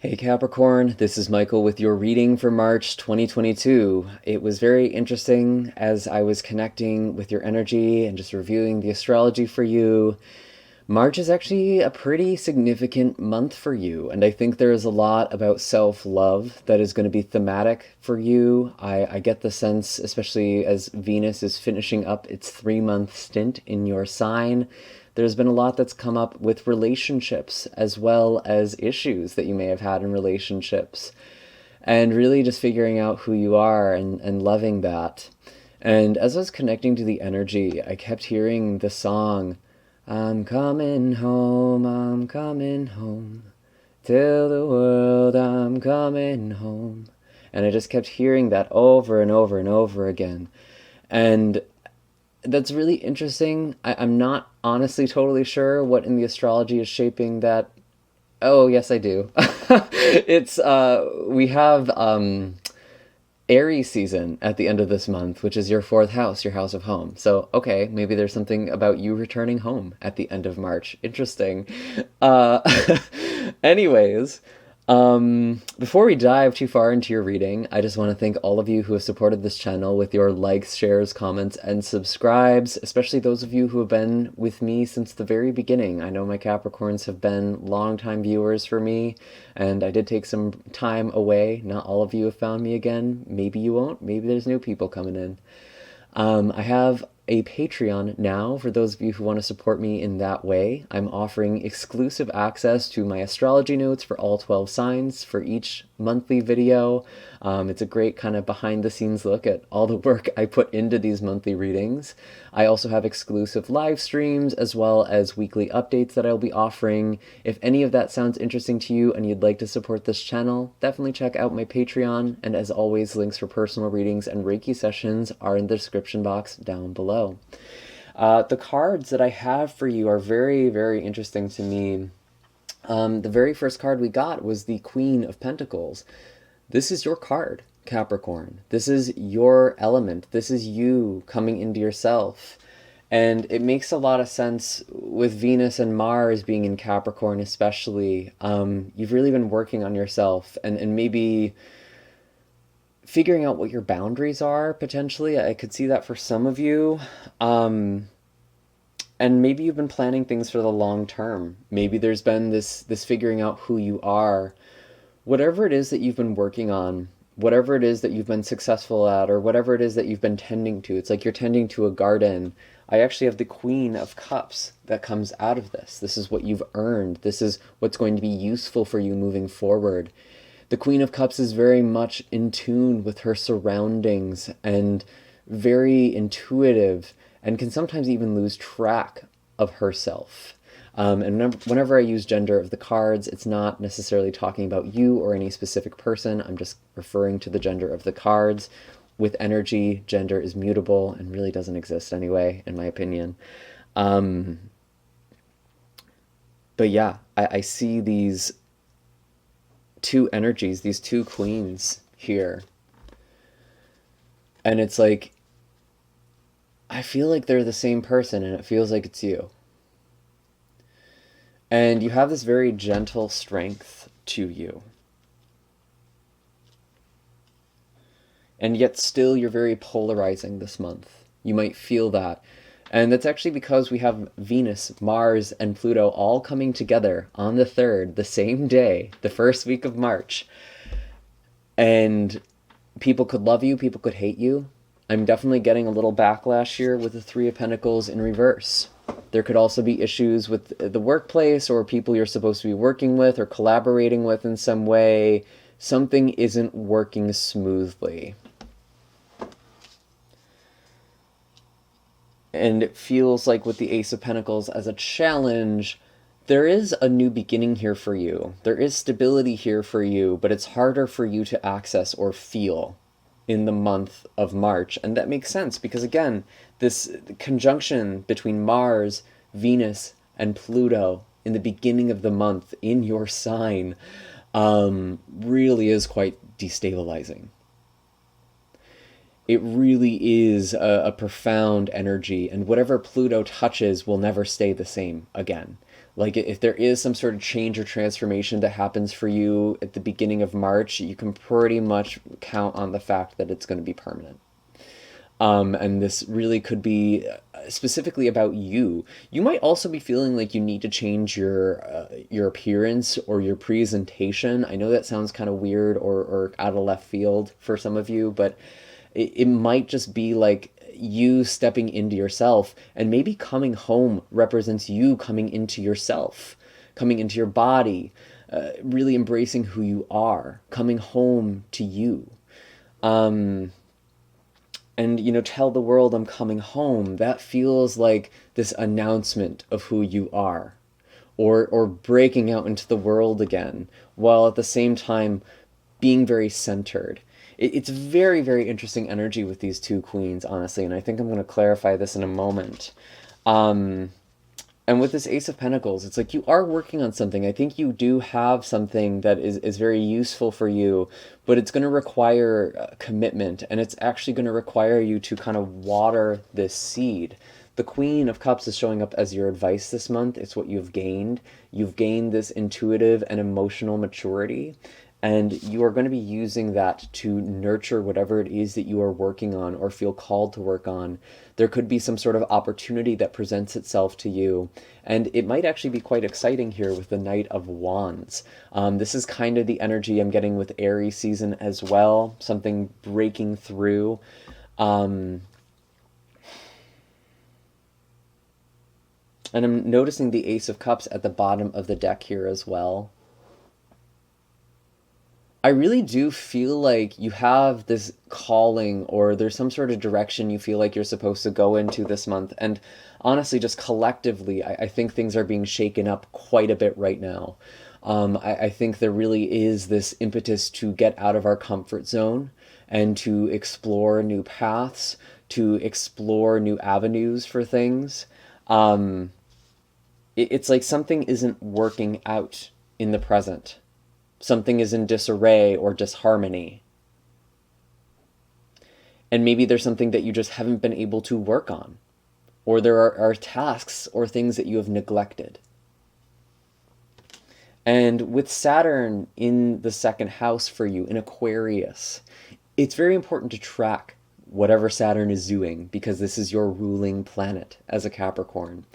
Hey Capricorn, this is Michael with your reading for March 2022. It was very interesting as I was connecting with your energy and just reviewing the astrology for you. March is actually a pretty significant month for you, and I think there is a lot about self-love that is going to be thematic for you. I get the sense, especially as Venus is finishing up its 3-month stint in your sign, there's been a lot that's come up with relationships as well as issues that you may have had in relationships. And really just figuring out who you are and loving that. And as I was connecting to the energy, I kept hearing the song, I'm coming home, tell the world I'm coming home. And I just kept hearing that over and over and over again. And that's really interesting. I'm not honestly totally sure what in the astrology is shaping that. Oh, yes, I do. It's, we have Aries season at the end of this month, which is your fourth house, your house of home. So, okay, maybe there's something about you returning home at the end of March. Interesting. Uh, anyways, before we dive too far into your reading, I just want to thank all of you who have supported this channel with your likes, shares, comments, and subscribes, especially those of you who have been with me since the very beginning. I know my Capricorns have been longtime viewers for me, and I did take some time away. Not all of you have found me again. Maybe you won't. Maybe there's new people coming in. I have a Patreon now for those of you who want to support me in that way. I'm offering exclusive access to my astrology notes for all 12 signs for each monthly video. It's a great kind of behind the scenes look at all the work I put into these monthly readings. I also have exclusive live streams as well as weekly updates that I'll be offering. If any of that sounds interesting to you and you'd like to support this channel, definitely check out my Patreon. And as always, links for personal readings and Reiki sessions are in the description box down below. The cards that I have for you are very, very interesting to me. The very first card we got was the Queen of Pentacles. This is your card, Capricorn. This is your element. This is you coming into yourself. And it makes a lot of sense with Venus and Mars being in Capricorn especially. You've really been working on yourself and maybe figuring out what your boundaries are, potentially. I could see that for some of you. And maybe you've been planning things for the long term. Maybe there's been this figuring out who you are. Whatever it is that you've been working on, whatever it is that you've been successful at, or whatever it is that you've been tending to, it's like you're tending to a garden. I actually have the Queen of Cups that comes out of this. This is what you've earned. This is what's going to be useful for you moving forward. The Queen of Cups is very much in tune with her surroundings and very intuitive and can sometimes even lose track of herself. And whenever I use gender of the cards, it's not necessarily talking about you or any specific person. I'm just referring to the gender of the cards. With energy, gender is mutable and really doesn't exist anyway, in my opinion. But yeah, I see these two energies, these two queens here. And it's like, I feel like they're the same person and it feels like it's you. And you have this very gentle strength to you. And yet still you're very polarizing this month. You might feel that. And that's actually because we have Venus, Mars, and Pluto all coming together on the 3rd, the same day, the first week of March. And people could love you, people could hate you. I'm definitely getting a little backlash here with the Three of Pentacles in reverse. There could also be issues with the workplace or people you're supposed to be working with or collaborating with in some way. Something isn't working smoothly. And it feels like with the Ace of Pentacles as a challenge, there is a new beginning here for you. There is stability here for you, but it's harder for you to access or feel in the month of March. And that makes sense because, again, this conjunction between Mars, Venus, and Pluto in the beginning of the month in your sign really is quite destabilizing. It really is a profound energy, and whatever Pluto touches will never stay the same again. Like if there is some sort of change or transformation that happens for you at the beginning of March, you can pretty much count on the fact that it's going to be permanent. And this really could be specifically about you. You might also be feeling like you need to change your appearance or your presentation. I know that sounds kind of weird or out of left field for some of you, but it might just be like you stepping into yourself, and maybe coming home represents you coming into yourself, coming into your body, really embracing who you are, coming home to you. And tell the world I'm coming home. That feels like this announcement of who you are, or breaking out into the world again, while at the same time being very centered. It's very, very interesting energy with these two queens, honestly, and I think I'm going to clarify this in a moment. And with this Ace of Pentacles, it's like you are working on something. I think you do have something that is very useful for you, but it's going to require commitment, and it's actually going to require you to kind of water this seed. The Queen of Cups is showing up as your advice this month. It's what you've gained. You've gained this intuitive and emotional maturity, and you are going to be using that to nurture whatever it is that you are working on or feel called to work on. There could be some sort of opportunity that presents itself to you, and it might actually be quite exciting here with the Knight of Wands. This is kind of the energy I'm getting with Aries season as well, something breaking through. And I'm noticing the Ace of Cups at the bottom of the deck here as well. I really do feel like you have this calling, or there's some sort of direction you feel like you're supposed to go into this month. And honestly, just collectively, I think things are being shaken up quite a bit right now. I think there really is this impetus to get out of our comfort zone and to explore new paths, to explore new avenues for things. It's like something isn't working out in the present. Something is in disarray or disharmony. And maybe there's something that you just haven't been able to work on. Or there are tasks or things that you have neglected. And with Saturn in the second house for you, in Aquarius, it's very important to track whatever Saturn is doing, because this is your ruling planet as a Capricorn.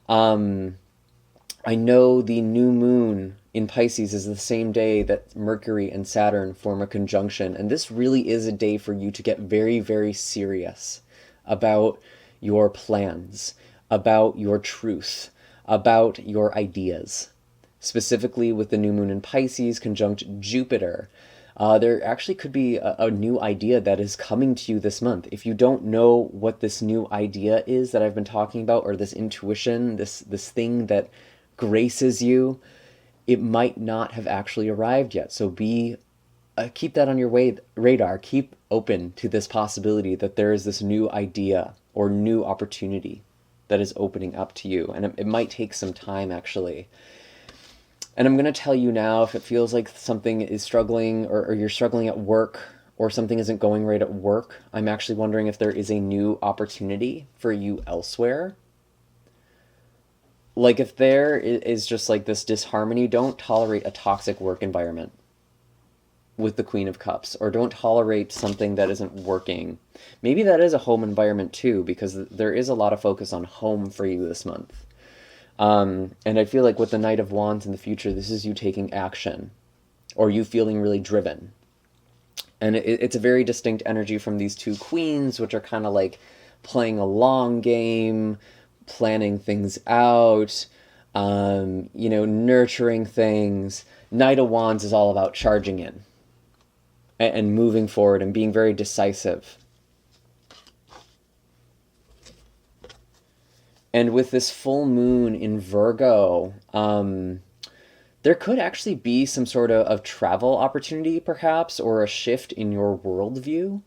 I know the new moon in Pisces is the same day that Mercury and Saturn form a conjunction, and this really is a day for you to get very, very serious about your plans, about your truth, about your ideas. Specifically with the new moon in Pisces conjunct Jupiter, there actually could be a new idea that is coming to you this month. If you don't know what this new idea is that I've been talking about, or this intuition, this thing that graces you, it might not have actually arrived yet. So keep that on your radar. Keep open to this possibility that there is this new idea or new opportunity that is opening up to you. And it might take some time, actually. And I'm going to tell you now, if it feels like something is struggling, or you're struggling at work, or something isn't going right at work, I'm actually wondering if there is a new opportunity for you elsewhere. Like if there is just like this disharmony, don't tolerate a toxic work environment with the Queen of Cups, or don't tolerate something that isn't working. Maybe that is a home environment too, because there is a lot of focus on home for you this month. And I feel like with the Knight of Wands in the future, this is you taking action, or you feeling really driven. And it's a very distinct energy from these two queens, which are kind of like playing a long game, planning things out, nurturing things. Knight of Wands is all about charging in and moving forward and being very decisive. And with this full moon in Virgo, there could actually be some sort of travel opportunity, perhaps, or a shift in your worldview.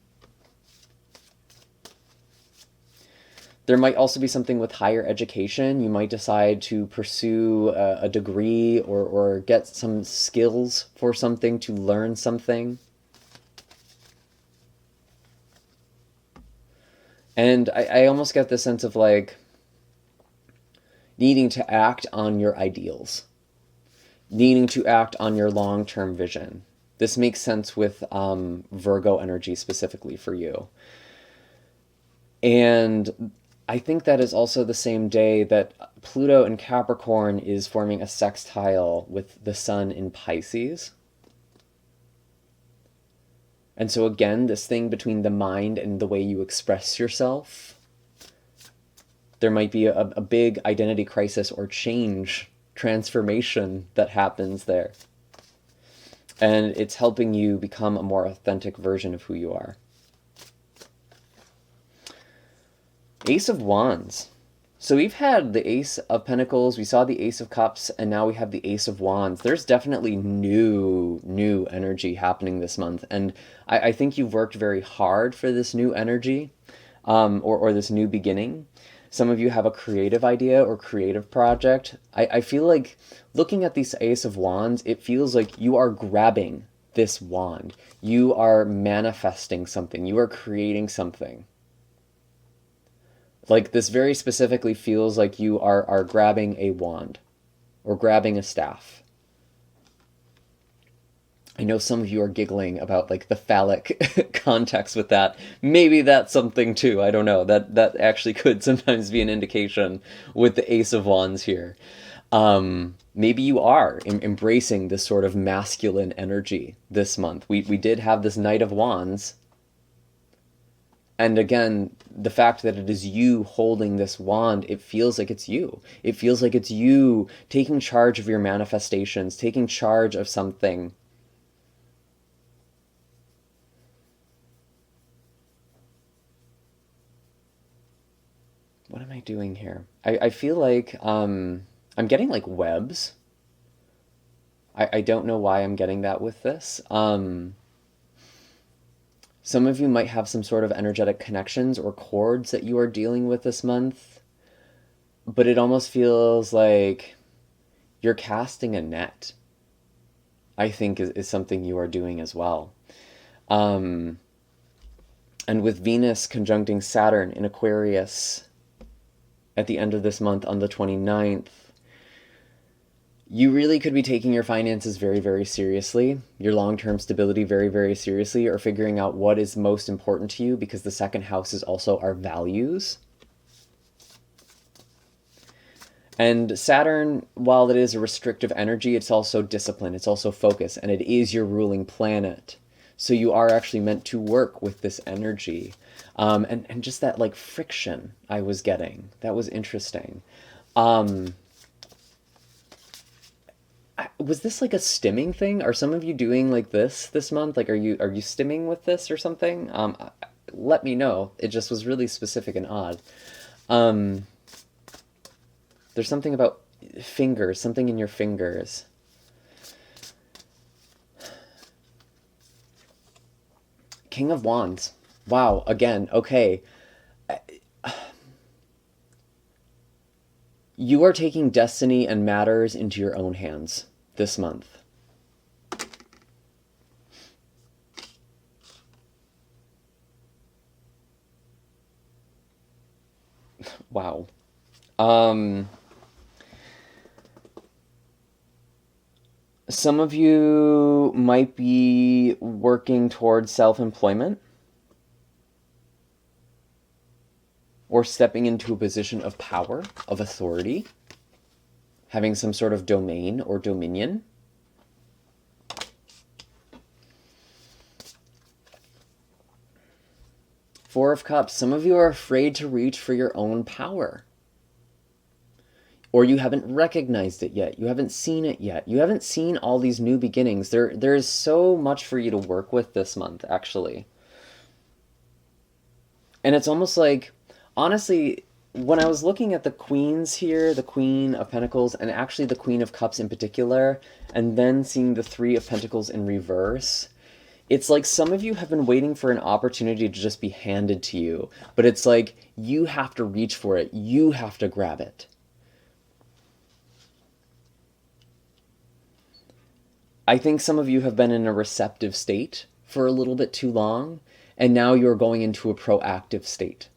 There might also be something with higher education. You might decide to pursue a degree or get some skills for something, to learn something. And I almost get the sense of like, needing to act on your ideals, needing to act on your long-term vision. This makes sense with Virgo energy specifically for you. And I think that is also the same day that Pluto in Capricorn is forming a sextile with the Sun in Pisces. And so again, this thing between the mind and the way you express yourself, there might be a big identity crisis or change, transformation that happens there. And it's helping you become a more authentic version of who you are. Ace of Wands. So we've had the Ace of Pentacles, we saw the Ace of Cups, and now we have the Ace of Wands. There's definitely new energy happening this month. And I think you've worked very hard for this new energy, or this new beginning. Some of you have a creative idea or creative project. I feel like looking at this Ace of Wands, it feels like you are grabbing this wand. You are manifesting something. You are creating something. Like, this very specifically feels like you are grabbing a wand or grabbing a staff. I know some of you are giggling about like the phallic context with that. Maybe that's something too. I don't know. That actually could sometimes be an indication with the Ace of Wands here. Maybe you are embracing this sort of masculine energy this month. We did have this Knight of Wands. And again, the fact that it is you holding this wand, it feels like it's you. It feels like it's you taking charge of your manifestations, taking charge of something. What am I doing here? I feel like I'm getting like webs. I don't know why I'm getting that with this. Some of you might have some sort of energetic connections or cords that you are dealing with this month, but it almost feels like you're casting a net, I think is something you are doing as well. And with Venus conjuncting Saturn in Aquarius at the end of this month on the 29th, you really could be taking your finances very, very seriously, your long-term stability very, very seriously, or figuring out what is most important to you, because the second house is also our values. And Saturn, while it is a restrictive energy, it's also discipline, it's also focus, and it is your ruling planet. So you are actually meant to work with this energy. And just that like friction I was getting, that was interesting. Was this like a stimming thing? Are some of you doing like this month? Like, are you stimming with this or something? Let me know. It just was really specific and odd. There's something about fingers, something in your fingers. King of Wands. Wow, again, okay. You are taking destiny and matters into your own hands this month. Wow. Some of you might be working towards self-employment or stepping into a position of power, of authority, having some sort of domain or dominion. Four of Cups, some of you are afraid to reach for your own power. Or you haven't recognized it yet. You haven't seen it yet. You haven't seen all these new beginnings. There is so much for you to work with this month, actually. And it's almost like, honestly, when I was looking at the queens here, the Queen of Pentacles, and actually the Queen of Cups in particular, and then seeing the Three of Pentacles in reverse, it's like some of you have been waiting for an opportunity to just be handed to you. But it's like, you have to reach for it. You have to grab it. I think some of you have been in a receptive state for a little bit too long, and now you're going into a proactive state.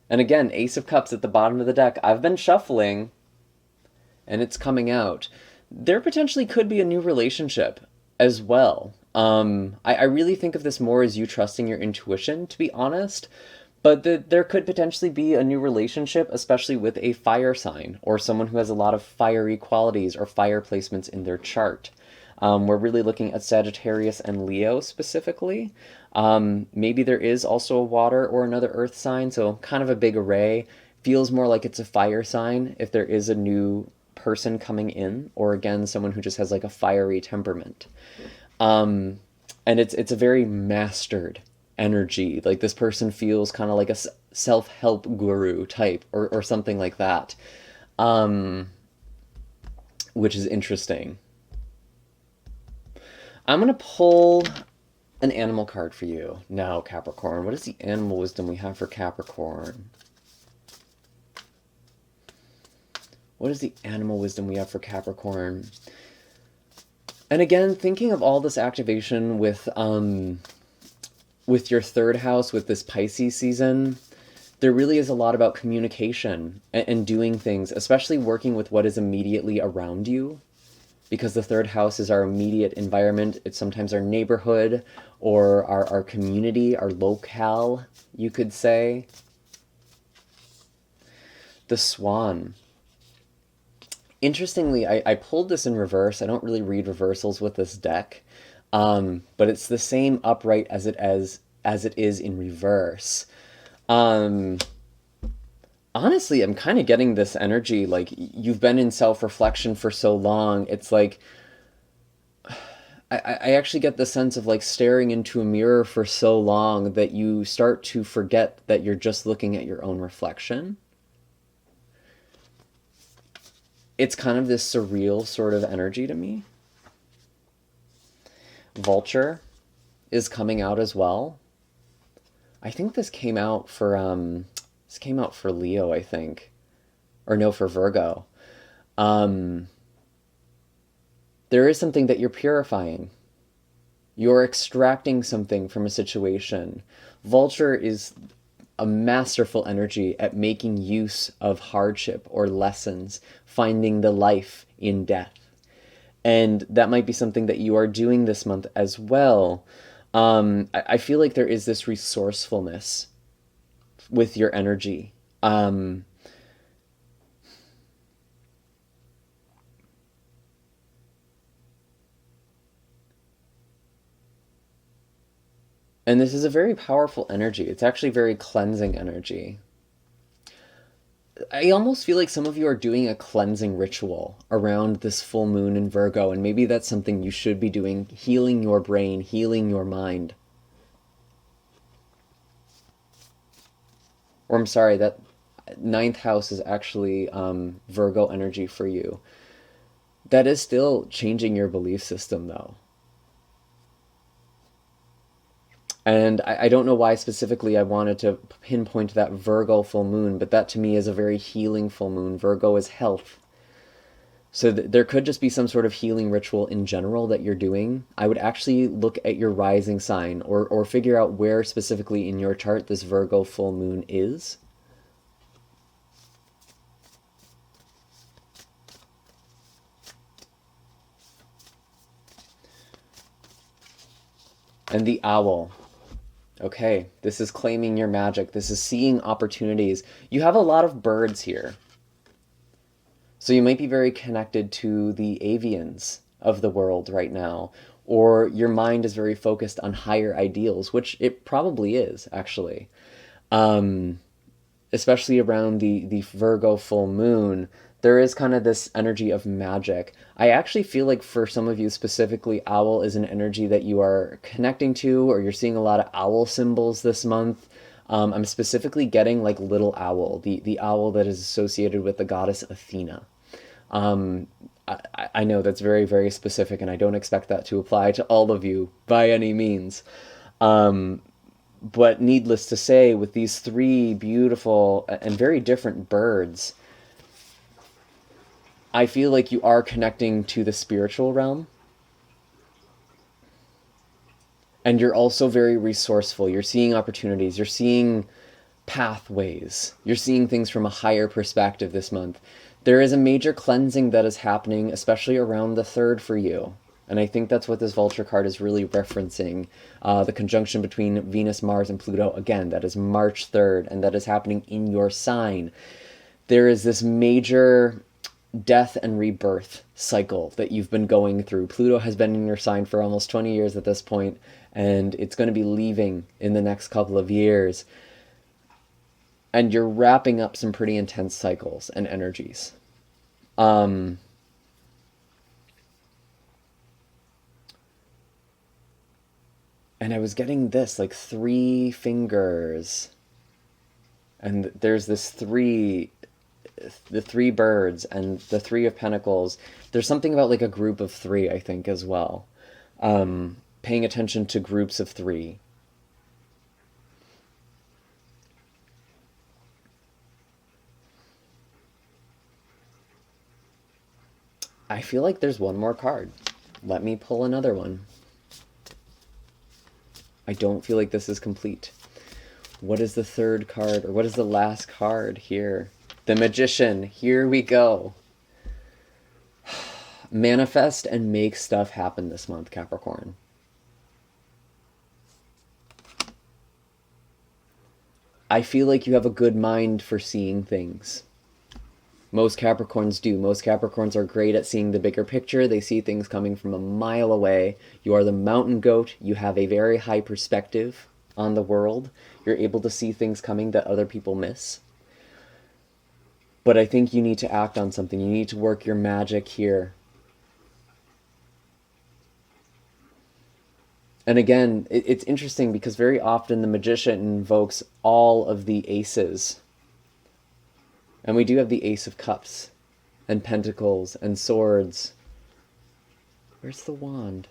And again, Ace of Cups at the bottom of the deck. I've been shuffling, and it's coming out. There potentially could be a new relationship as well. I really think of this more as you trusting your intuition, to be honest. But there could potentially be a new relationship, especially with a fire sign or someone who has a lot of fiery qualities or fire placements in their chart. We're really looking at Sagittarius and Leo specifically. Maybe there is also a water or another earth sign, so kind of a big array. Feels more like it's a fire sign if there is a new person coming in, or again, someone who just has like a fiery temperament. And it's a very mastered energy. Like this person feels kind of like a self-help guru type or something like that, which is interesting. I'm going to pull an animal card for you now, Capricorn. What is the animal wisdom we have for Capricorn? What is the animal wisdom we have for Capricorn? And again, thinking of all this activation with your third house, with this Pisces season, there really is a lot about communication and doing things, especially working with what is immediately around you. Because the third house is our immediate environment. It's sometimes our neighborhood or our community, our locale, you could say. The Swan. Interestingly, I pulled this in reverse. I don't really read reversals with this deck, but it's the same upright as it is in reverse. Honestly, I'm kind of getting this energy, like you've been in self-reflection for so long. It's like I actually get the sense of like staring into a mirror for so long that you start to forget that you're just looking at your own reflection. It's kind of this surreal sort of energy to me. Vulture is coming out as well. I think this came out for Leo, I think. Or no, for Virgo. There is something that you're purifying. You're extracting something from a situation. Vulture is a masterful energy at making use of hardship or lessons, finding the life in death. And that might be something that you are doing this month as well. I feel like there is this resourcefulness with your energy. And this is a very powerful energy. It's actually very cleansing energy. I almost feel like some of you are doing a cleansing ritual around this full moon in Virgo, and maybe that's something you should be doing, healing your brain, healing your mind. Or I'm sorry, that ninth house is actually Virgo energy for you. That is still changing your belief system, though. And I don't know why specifically I wanted to pinpoint that Virgo full moon, but that to me is a very healing full moon. Virgo is health. So there could just be some sort of healing ritual in general that you're doing. I would actually look at your rising sign or figure out where specifically in your chart this Virgo full moon is. And the owl. Okay, this is claiming your magic. This is seeing opportunities. You have a lot of birds here. So you might be very connected to the avians of the world right now. Or your mind is very focused on higher ideals, which it probably is, actually. Especially around the Virgo full moon, there is kind of this energy of magic. I actually feel like for some of you specifically, owl is an energy that you are connecting to, or you're seeing a lot of owl symbols this month. I'm specifically getting like little owl, the owl that is associated with the goddess Athena. I know that's very, very specific, and I don't expect that to apply to all of you by any means. But needless to say, with these three beautiful and very different birds, I feel like you are connecting to the spiritual realm. And you're also very resourceful. You're seeing opportunities. You're seeing pathways. You're seeing things from a higher perspective this month. There is a major cleansing that is happening, especially around the 3rd for you. And I think that's what this Vulture card is really referencing. The conjunction between Venus, Mars, and Pluto. Again, that is March 3rd, and that is happening in your sign. There is this major death and rebirth cycle that you've been going through. Pluto has been in your sign for almost 20 years at this point, and it's going to be leaving in the next couple of years. And you're wrapping up some pretty intense cycles and energies. And I was getting this, like 3 fingers. And there's this the 3 birds and the 3 of Pentacles. There's something about like a group of 3, I think, as well. Paying attention to groups of 3. I feel like there's one more card. Let me pull another one. I don't feel like this is complete. What is the 3rd card, or what is the last card here? The Magician. Here we go. Manifest and make stuff happen this month, Capricorn. I feel like you have a good mind for seeing things. Most Capricorns do. Most Capricorns are great at seeing the bigger picture. They see things coming from a mile away. You are the mountain goat. You have a very high perspective on the world. You're able to see things coming that other people miss. But I think you need to act on something. You need to work your magic here. And again, it's interesting because very often the Magician invokes all of the aces. And we do have the Ace of Cups, and Pentacles, and Swords. Where's the Wand?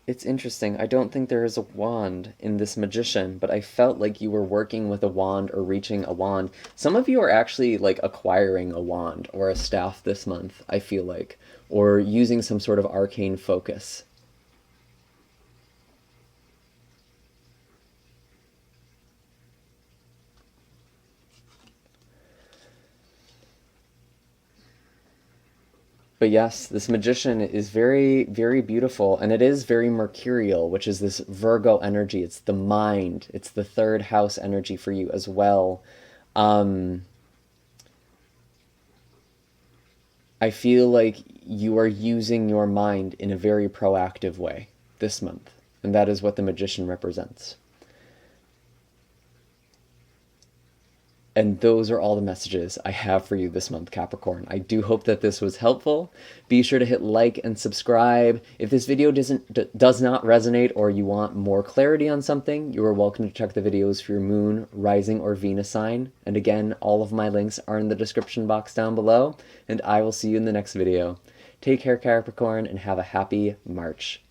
It's interesting. I don't think there is a wand in this Magician, but I felt like you were working with a wand or reaching a wand. Some of you are actually like acquiring a wand or a staff this month, I feel like, or using some sort of arcane focus. But yes, this Magician is very, very beautiful, and it is very mercurial, which is this Virgo energy. It's the mind. It's the 3rd house energy for you as well. I feel like you are using your mind in a very proactive way this month, and that is what the Magician represents. And those are all the messages I have for you this month, Capricorn. I do hope that this was helpful. Be sure to hit like and subscribe. If this video does not resonate, or you want more clarity on something, you are welcome to check the videos for your moon, rising, or Venus sign. And again, all of my links are in the description box down below. And I will see you in the next video. Take care, Capricorn, and have a happy March.